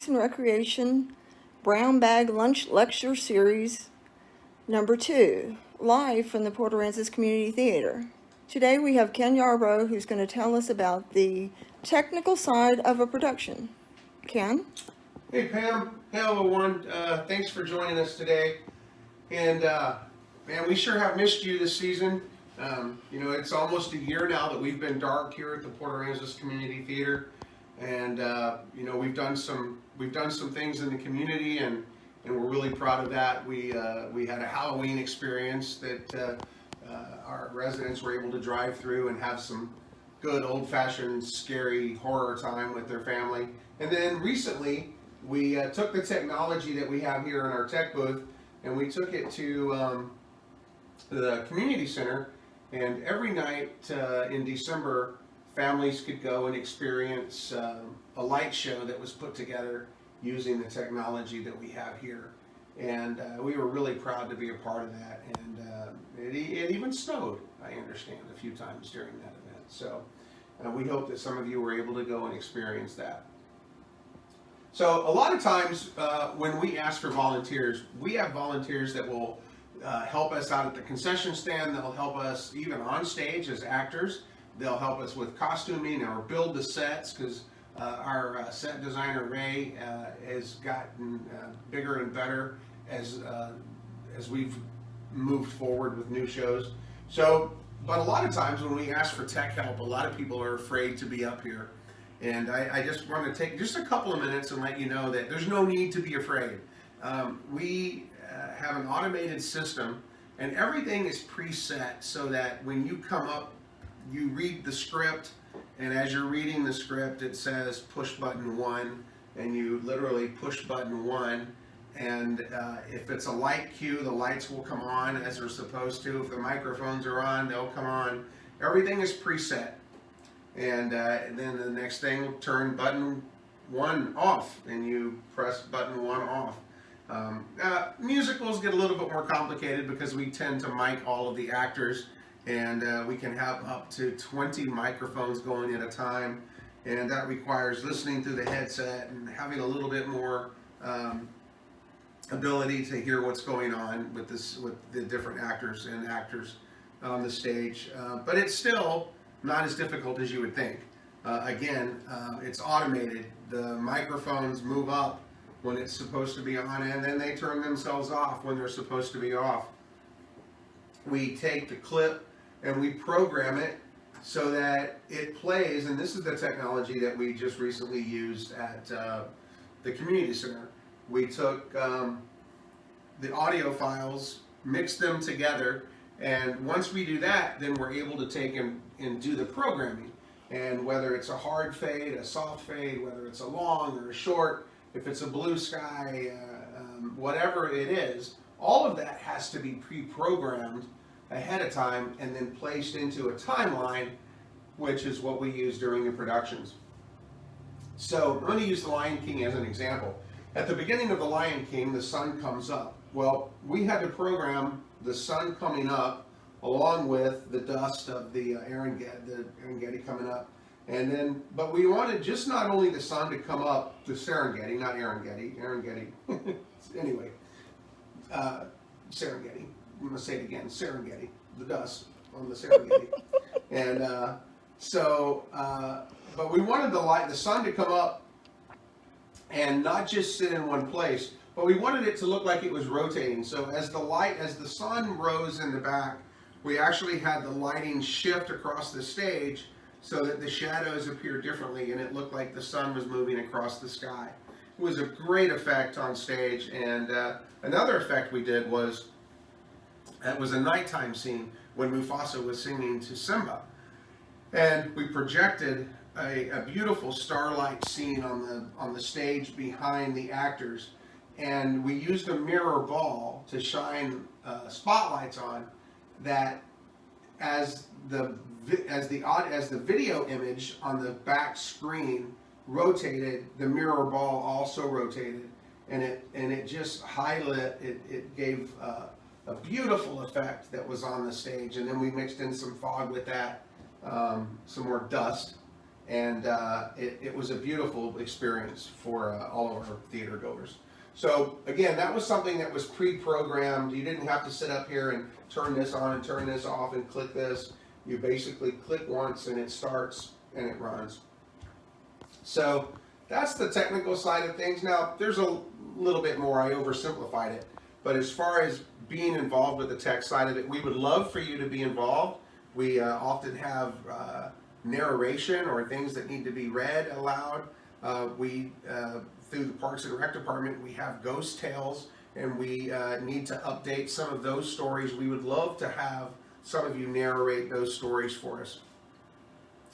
and Recreation Brown Bag Lunch Lecture Series number 2, live from the Port Aransas Community Theater. Today we have Ken Yarbrough, who's going to tell us about the technical side of a production. Ken? Hey Pam, hello everyone. Thanks for joining us today. And man, we sure have missed you this season. It's almost a year now that we've been dark here at the Port Aransas Community Theater, and we've done some things in the community, and we're really proud of that. We had a Halloween experience that our residents were able to drive through and have some good old-fashioned scary horror time with their family. And then recently we took the technology that we have here in our tech booth and we took it to the community center, and every night in December families could go and experience a light show that was put together using the technology that we have here. And we were really proud to be a part of that, and it even snowed, I understand, a few times during that event. So we hope that some of you were able to go and experience that. So a lot of times when we ask for volunteers, we have volunteers that will help us out at the concession stand. They'll help us even on stage as actors. They'll help us with costuming or build the sets, because our set designer Ray has gotten bigger and better as we've moved forward with new shows. But a lot of times when we ask for tech help, a lot of people are afraid to be up here. And I just want to take just a couple of minutes and let you know that there's no need to be afraid. We have an automated system, and everything is preset so that when you come up, you read the script, and as you're reading the script, it says push button 1, and you literally push button 1. And if it's a light cue, the lights will come on as they're supposed to. If the microphones are on, they'll come on. Everything is preset. And then the next thing, turn button 1 off, and you press button 1 off. Musicals get a little bit more complicated because we tend to mic all of the actors, and we can have up to 20 microphones going at a time, and that requires listening through the headset and having a little bit more ability to hear what's going on with the different actors and actors on the stage. But it's still not as difficult as you would think. Again, it's automated. The microphones move up when it's supposed to be on, and then they turn themselves off when they're supposed to be off. We take the clip and we program it so that it plays, and this is the technology that we just recently used at the community center. We took the audio files, mixed them together, and once we do that, then we're able to take and do the programming. And whether it's a hard fade, a soft fade, whether it's a long or a short, if it's a blue sky, whatever it is, all of that has to be pre-programmed ahead of time and then placed into a timeline, which is what we use during the productions. So I'm going to use The Lion King as an example. At the beginning of The Lion King, the sun comes up. Well, we had to program the sun coming up along with the dust of the Serengeti coming up. And then, but we wanted just not only the sun to come up, the Serengeti, not Erengeti. Anyway, Serengeti. I'm going to say it again, Serengeti, the dust on the Serengeti. And but we wanted the sun to come up and not just sit in one place, but we wanted it to look like it was rotating. So as the sun rose in the back, we actually had the lighting shift across the stage so that the shadows appear differently, and it looked like the sun was moving across the sky. It was a great effect on stage. And another effect we did was, it was a nighttime scene when Mufasa was singing to Simba. And we projected a beautiful starlight scene on the stage behind the actors, and we used a mirror ball to shine spotlights on that. As the video image on the back screen rotated, the mirror ball also rotated, and it just highlit. It gave a beautiful effect that was on the stage, and then we mixed in some fog with that, some more dust, and it was a beautiful experience for all of our theater goers. So again, that was something that was pre-programmed. You didn't have to sit up here and turn this on and turn this off and click this. You basically click once and it starts and it runs. So that's the technical side of things. Now, there's a little bit more. I oversimplified it. But as far as being involved with the tech side of it, we would love for you to be involved. We often have narration or things that need to be read aloud. Through the Parks and Rec Department, we have ghost tales, and we need to update some of those stories. We would love to have some of you narrate those stories for us,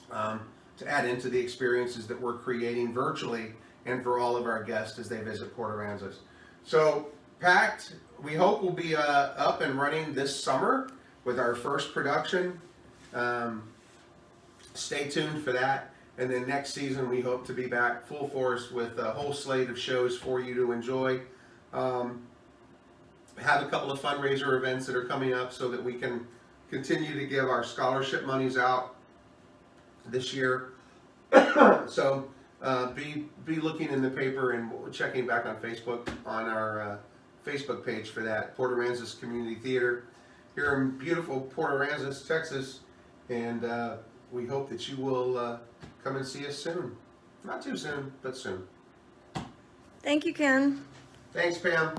to add into the experiences that we're creating virtually and for all of our guests as they visit Port Aransas. So, Packed, we hope we'll be up and running this summer with our first production. Stay tuned for that. And then next season, we hope to be back full force with a whole slate of shows for you to enjoy. Have a couple of fundraiser events that are coming up so that we can continue to give our scholarship monies out this year. So be looking in the paper and checking back on Facebook on our Facebook page for that. Port Aransas Community Theater here in beautiful Port Aransas, Texas. And we hope that you will come and see us soon. Not too soon, but soon. Thank you, Ken. Thanks, Pam.